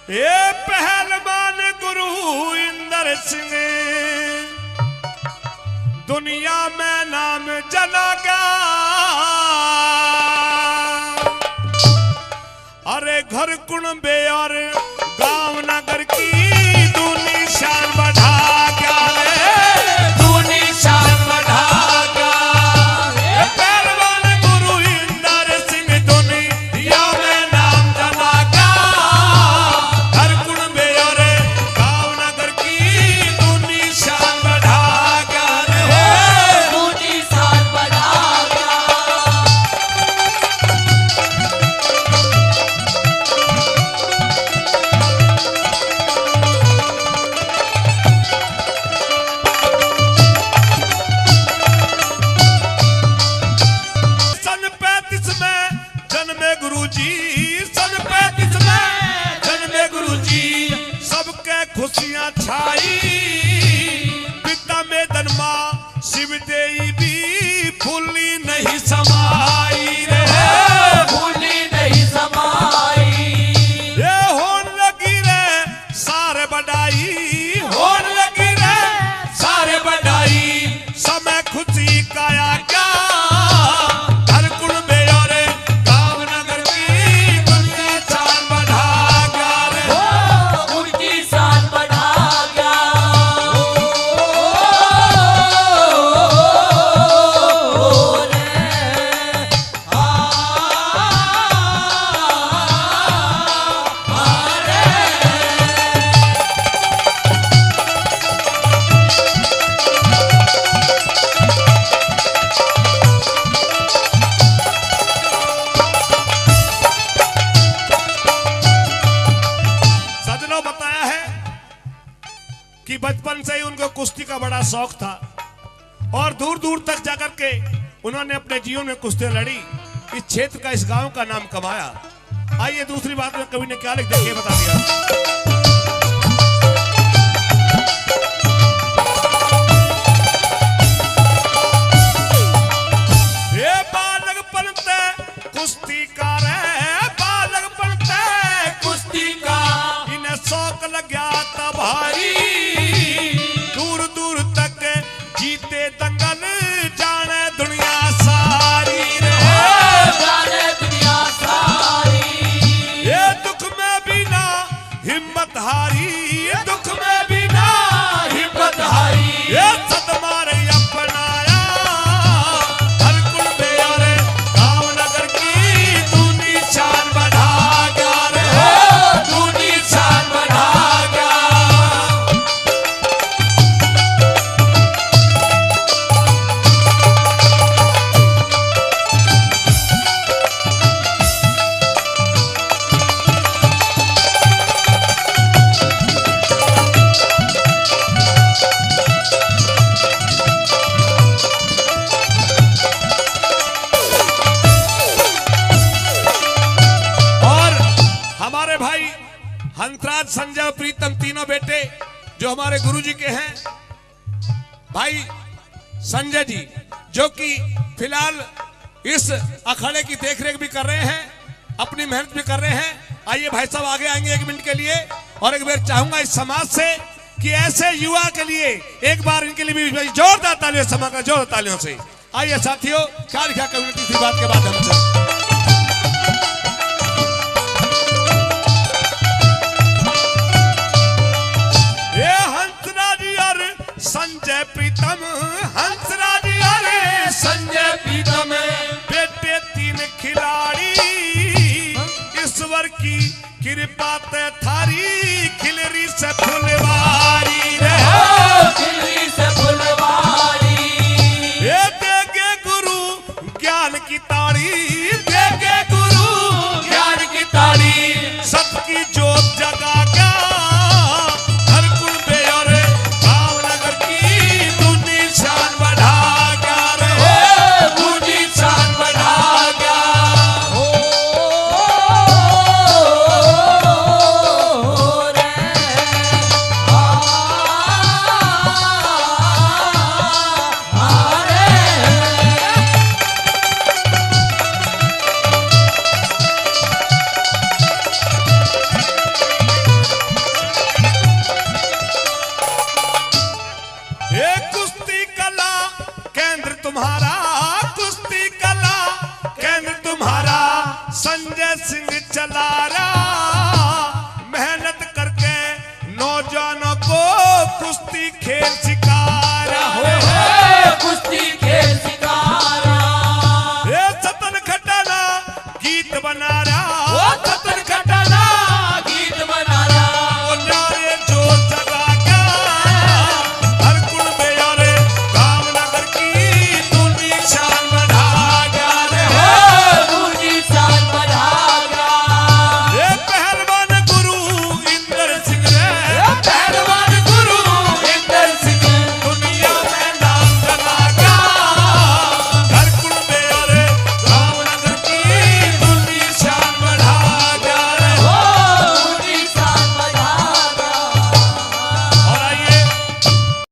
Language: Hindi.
ये पहलवान गुरु इंदर सिंह दुनिया में नाम जनागा। अरे घर कुणबे और गांव नगर की दूनी शान बढ़ा गया रे, दूनी शान बढ़ा गया। ये पहलवान गुरु इंदर सिंह दुनिया में नाम जनागा। घर कुणबे और गांव नगर की दूनी शान बढ़ा गया रे, दूनी शान बढ़ा गया। खुशियां छाई पिता में दनमा शिव देई भी फूली नहीं समाई रे, फूली नहीं समाई। ये होन लगी रे सारे बढ़ाई, होन लगी रे सारे बढ़ाई। समय खुशी काया क्या हर कुणबे और गांव नगर की दुनिया शान बढ़ा गया रे, उनकी शान कि बचपन से ही उनको कुश्ती का बड़ा शौक था और दूर दूर तक जाकर के उन्होंने अपने जीवन में कुश्तियां लड़ी, इस क्षेत्र का इस गांव का नाम कमाया। आइए दूसरी बात में कवि ने क्या लिख दिया बता दिया। ये बालक बनते कुश्ती का रे, बालक बनते कुश्ती का इन्हें शौक लग गया था भारी। दूर दूर तक जीते दंगल जाने दुनिया सारी रे, जाने दुनिया सारी। ये दुख में भी ना हिम्मत हारी, ये दुख में भी ना हिम्मत हारी। ये सदमा रे अपनाया हर कुणबे और गांव नगर की दूनी शान बढ़ा गया रे, दूनी शान बढ़ा गया। हमारे भाई हंसराज, संजय और प्रीतम तीनों बेटे जो हमारे गुरुजी के हैं, भाई संजय जी जो कि फिलहाल इस अखाड़े की देखरेख भी कर रहे हैं, अपनी मेहनत भी कर रहे हैं। आइए भाई साहब आगे आएंगे 1 मिनट के लिए। और एक बार चाहूंगा इस समाज से कि ऐसे युवा के लिए एक बार इनके लिए भी जोरदार तालियों, समाज का जोरदार तालियों से। आइए साथियों, क्या लिखा कवि ने तीसरी बात के बाद हमसे। संजय प्रीतम, हंसराज और संजय प्रीतम बेटे 3 खिलाड़ी, ईश्वर की कृपा ते थारी खिलरी से फुलवारी रे, खिलरी से